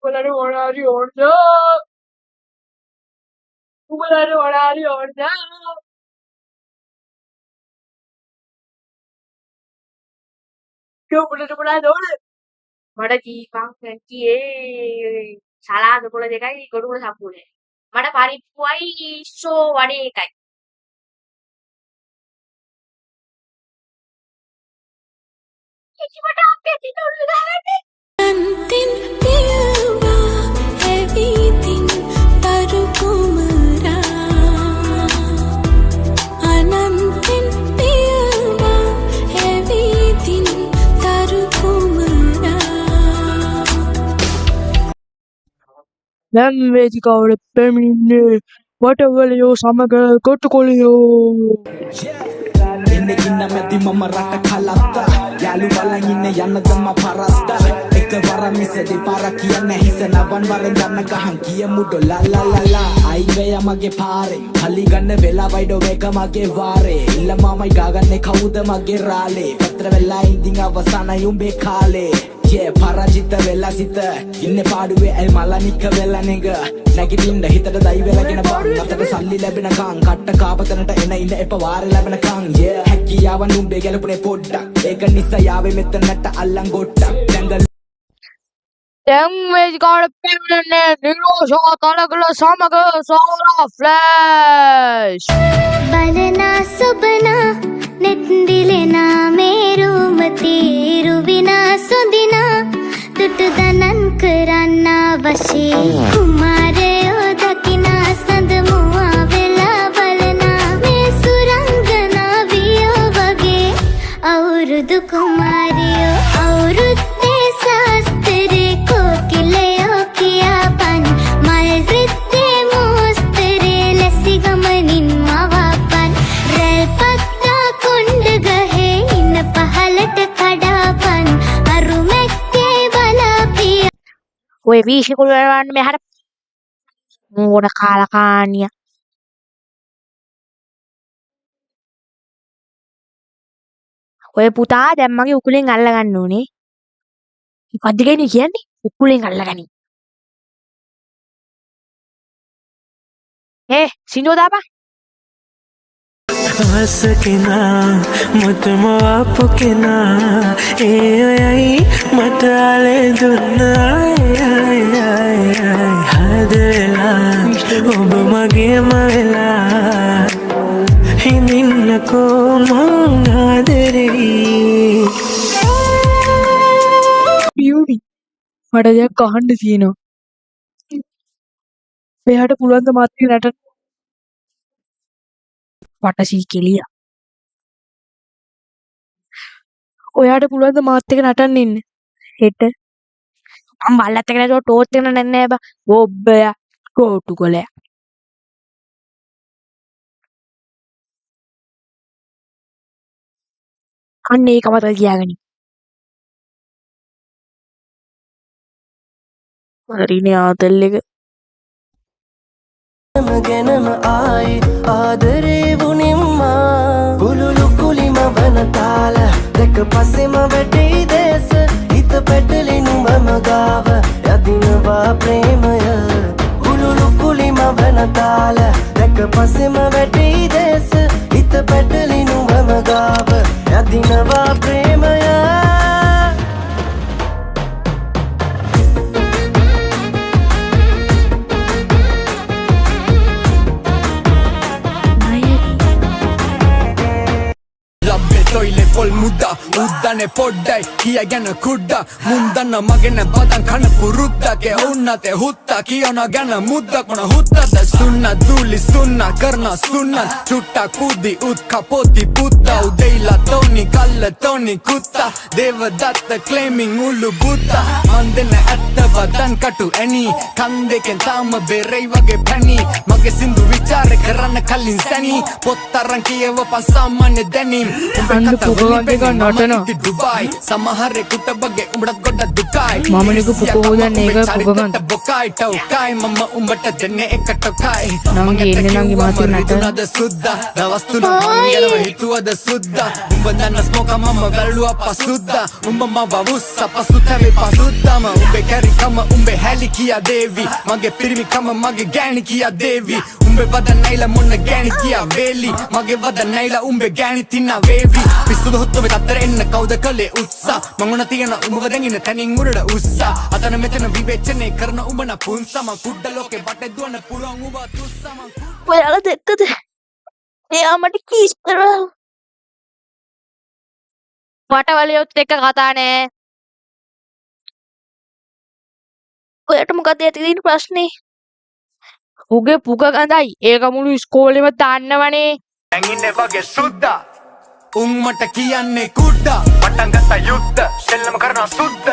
උඹලට මොනාරි ඕනද? උඹලට මොනාරි ඕනද? උඹලට මොනාද ඕනේ? මට ජීපන් කියේ සලාද පොළ දෙකයි ගොඩුගොඩ සම්පූර්ණයි. මට පරිප්පුවයි ෂෝ වඩේ එකයි. කිසිමට අපේ තිතොරු ගහන්නේ. Antin piwa everything taru kumara Anantin piwa everything taru kumara දැන් වේදිකාවට පැමිණෙන්නේ වටවලියෝ සමග කොට්ටුකොලියෝ. එන්නේ ඉන්න මැදි මම රට කලත්තා යාළු බලන් ඉන්න යන්නද මම පරස්තා එකවර මිස දෙපාර කියන්නේ හිස නවන් වරෙන් ගන්න ගහන් කියමු ඩොලා ලා ලා ලා අයිවේ මගේ පාරේ හලි ගන්න වෙලාවයි ඩෝ මේක මගේ වාරේ ඉල්ල මාමයි ගාගන්නේ කවුද මගේ රාලේ පත්‍ර වෙලා ඉඳින් අවසానයි උඹේ කාලේ පරාජිත වෙලා සිත ඉන්නේ පාඩුවේ ඇයි මලනික වෙලා නෙග නැගිටින්න හිතට දයි වෙලාගෙන බං අතට සල්ලි ලැබෙනකන් කට්ට කාපතනට එන ඉන්න එප වාරේ ලැබෙනකන් හැකියාවන් උඹේ ගැලපුනේ පොඩ්ඩක් ඒක නිසා යාවේ මෙතනට අල්ලන් ගොට්ටක් දැන් වේදිකාවට පැමිණෙන්නේ නිරෝෂා කලකල සමග සෝලා ෆ්ලෑෂ්. බලනා සුබනා net දිලෙනා මේරුම තීරු විනා සොඳිනා තුටු දනන් කරන්නා වශී කුමාරයෝ දකිනා සඳ මුවා වෙලා බලනා මේ සුරංගනා වියෝ වගේ අවුරුදු කුමාරියෝ අවුරුද්දේ ශාස්ත්‍රේ කොකිලයෝ කියාපන් මල් වෘත්තේ මෝස්තරේ ලැසි ගමනින් මවාපන් රැල් පත්තා කොණ්ඩ ගහේ ඉන්න පහලට කඩාපන් අරුමැක්කේ බලාපිය ඔය වීශිකුල් වලවන්න මෙහාට මෝඩ කාලකානිය. ඔය පුතා දැන් මගේ උකුලෙන් අල්ලගන්න ඕනේ. මොකද්ද කියන්නේ? උකුලෙන් අල්ලගනි. සින්දුව දාපන්. ආසකෙනා මුතුම අපුකෙනා ඒයයි මට ආලේ දුන්නා හදලා ඔබ මගේම වෙලා හිඳින්නකෝ මං ආදරෙයි පියුනි මට දෙයක් අහන්න තියෙනවා. මෙයාට පුළුවන් ද මාත් එක්ක නටන්න? වටසී කෙලිය. ඔයාට පුළුවන් ද මාත් එක්ක නටන්න ඉන්න? හෙට මම බල්ලත් එක්ක නේද ටෝත් එක්ක නටන්නේ නෑ බා. බොබ්බය කෝටු කොලයක්. අන්න ඒක මතක තියාගනි. හරිනේ ආතල් එක. ගැනම ආයි ආදරේ වුණෙම්මා කුළුළු කුලිම වන තාල දෙක පස්සෙම වැටෙයි දේශ හිත පැටලි නුඹම ගාව යදිනවා ප්‍රේමය කුළුළු කුලිම වන තාල දෙක පස්සෙම වැටෙයි දේශ හිත පැටලි නුඹම ගාව යදිනවා ප්‍රේමය toile pol muda uddane poddai kiyagana kudda mundanna magena badan kana purudda ke unnate hutta kiyana gana mudda kona hutta da sunna duli sunna karna sunna chutta kudi utka poti putta udeila toni kalla toni kutta devadatta claiming ulu buddha mandena atta badan katu any kandeken tama berei wage pani mage sindu vichare karana kallin sani pottaran kiyewa pasamane denim අන්න පුකෝදේ ගන්නටනවා. Dubai සමහරෙකුට බගේ උඹට ගොඩ දුකයි මම නිකු පුකෝ දන්නේ ඒක පුකගන්න. බොකයි ටෝකයි මම උඹට දෙන්නේ එක ටෝකයි නංගි එන්නේ නංගි මාත් එක්ක නටන්න. නටනද සුද්දා දවස් තුන මංගලව හිතුවද සුද්දා උඹ දන්න ස්මෝක මම වැළුවා පසුද්දා උඹ මව වුස්ස පසුතැවි පසුද්දාම උඹ උඹේ කැරිකම උඹේ හැලි කියා දේවි මගේ පිරිමිකම මගේ ගෑණි කියා දේවි උඹේ වද නැයිලා මොන ගෑණි කියා වේලි මගේ වද නැයිලා උඹේ ගෑණි තින්නා වේවි පිස්සුද හොත්තෝ අතර එන්න කවුද කලේ උත්සා මං උන තියෙන උඹව දැඟින තනින් උඩට උස්සා අතන මෙතන විවේචනය කරන උඹ න පුන්සම කුඩ ලෝකේ බටේ දුවන පුළුවන් උඹ තුස්සම ඔයාලා දැක්කද? එයා මට කිස් කරා. වටවලියොත් එක්ක කතා නෑ. ඔයාට මොකද තියෙන ප්‍රශ්නේ? උගේ පුක ගඳයි. ඒක මුළු ඉස්කෝලේම දාන්නවනේ. දැන් ඉන්නේ වගේ සුද්දා උන් මට කියන්නේ කුඩ්ඩා පටන් ගත්ත යුද්ධ සෙල්ලම කරනවා සුද්ද